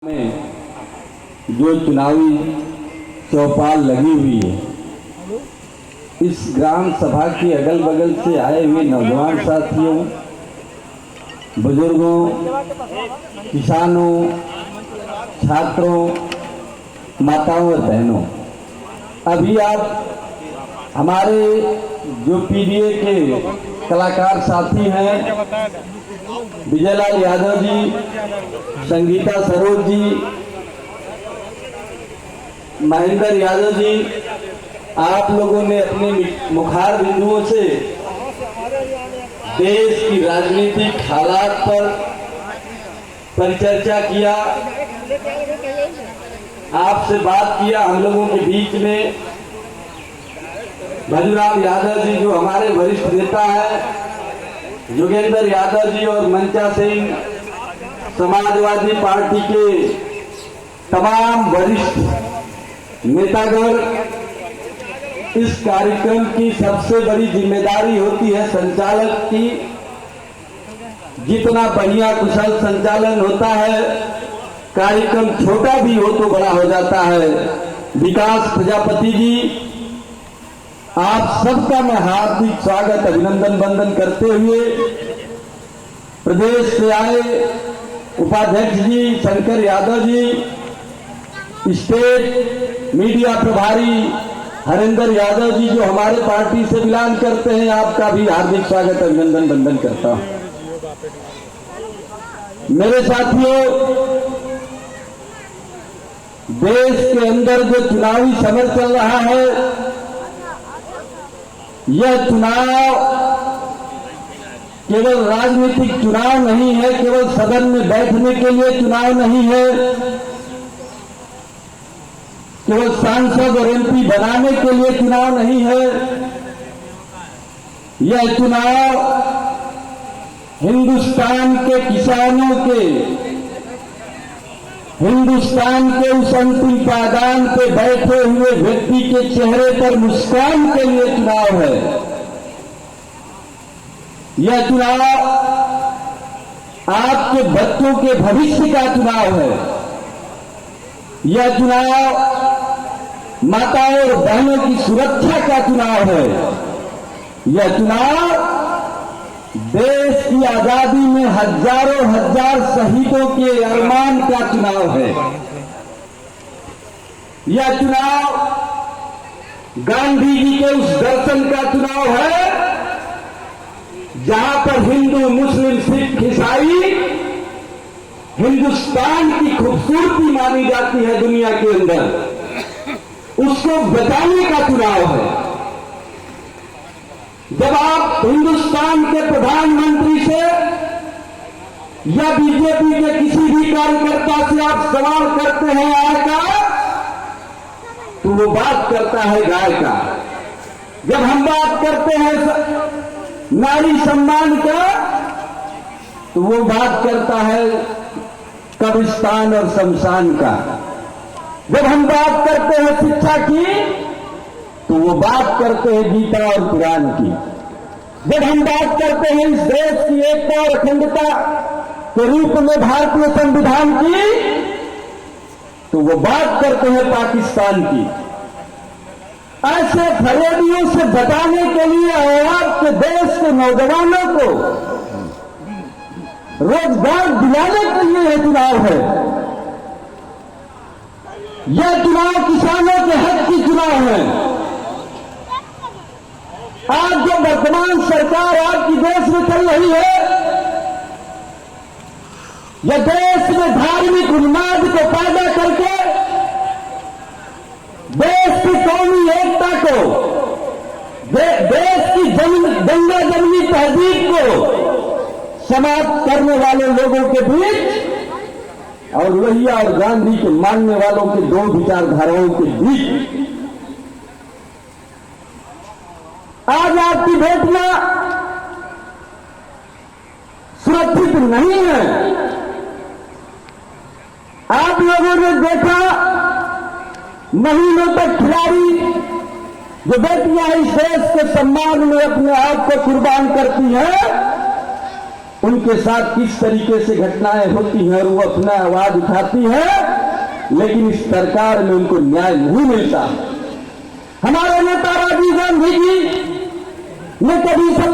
में जो चुनावी चौपाल लगी हुई है, इस ग्राम सभा के अगल बगल से आए हुए नौजवान साथियों, बुजुर्गों, किसानों, छात्रों, माताओं और बहनों, अभी आप हमारे जो पीडीए के कलाकार साथी हैं, विजयलाल यादव जी, संगीता सरोज जी, महेंद्र यादव जी, आप लोगों ने अपने मुखार बिंदुओं से देश की राजनीतिक हालात पर परिचर्चा किया, आपसे बात किया। हम लोगों के बीच में भजूराम यादव जी जो हमारे वरिष्ठ नेता हैं, योगेंद्र यादव जी और मंचा सिंह, समाजवादी पार्टी के तमाम वरिष्ठ नेतागण, इस कार्यक्रम की सबसे बड़ी जिम्मेदारी होती है संचालक की। जितना बढ़िया कुशल संचालन होता है, कार्यक्रम छोटा भी हो तो बड़ा हो जाता है। विकास प्रजापति जी, आप सबका मैं हार्दिक स्वागत अभिनंदन वंदन करते हुए, प्रदेश से आए उपाध्यक्ष जी शंकर यादव जी, स्टेट मीडिया प्रभारी हरेंद्र यादव जी जो हमारे पार्टी से बिलोंग करते हैं, आपका भी हार्दिक स्वागत अभिनंदन वंदन करता हूं। मेरे साथियों, देश के अंदर जो चुनावी समर चल रहा है, यह चुनाव केवल राजनीतिक चुनाव नहीं है, केवल सदन में बैठने के लिए चुनाव नहीं है, केवल सांसद और एमपी बनाने के लिए चुनाव नहीं है। यह चुनाव हिंदुस्तान के किसानों के, हिंदुस्तान के उस अंतिम पायदान पे बैठे हुए व्यक्ति के चेहरे पर मुस्कान के लिए चुनाव है। यह चुनाव आपके बच्चों के भविष्य का चुनाव है। यह चुनाव माताओं और बहनों की सुरक्षा का चुनाव है। यह चुनाव देश की आजादी में हजारों हजार शहीदों के अरमान का चुनाव है। यह चुनाव गांधी जी के उस दर्शन का चुनाव है जहां पर हिंदू, मुस्लिम, सिख, ईसाई हिंदुस्तान की खूबसूरती मानी जाती है दुनिया के अंदर, उसको बचाने का चुनाव है। जब आप हिंदुस्तान के प्रधानमंत्री से या बीजेपी के किसी भी कार्यकर्ता से आप सवाल करते हैं आय का, तो वो बात करता है गाय का। जब हम बात करते हैं नारी सम्मान का, तो वो बात करता है कब्रिस्तान और शमशान का। जब हम बात करते हैं शिक्षा की, तो वो बात करते हैं गीता और कुरान की। जब हम बात करते हैं इस देश की एकता और अखंडता के रूप में भारतीय संविधान की, तो वो बात करते हैं पाकिस्तान की। ऐसे फरेबियों से बचाने के लिए और आपके देश के नौजवानों को रोजगार दिलाने के लिए यह चुनाव है। यह चुनाव किसानों के हक की चुनाव है। आज जो वर्तमान सरकार आपकी देश में चल रही है, यह देश में धार्मिक उन्माद को पैदा करके देश की कौमी एकता को, देश की गंगा जमनी तहजीब को समाप्त करने वाले लोगों के बीच और लोहिया और गांधी के मानने वालों के दो विचारधाराओं के बीच आज आपकी बेटियां सुरक्षित नहीं है। आप लोगों ने देखा महीनों तक खिलाड़ी जो बेटियां इस देश के सम्मान में अपने आप को कुर्बान करती हैं, उनके साथ किस तरीके से घटनाएं होती हैं और वो अपना आवाज उठाती है, लेकिन इस सरकार में उनको न्याय नहीं मिलता। हमारे नेता राजीव गांधी जी ने कभी सपना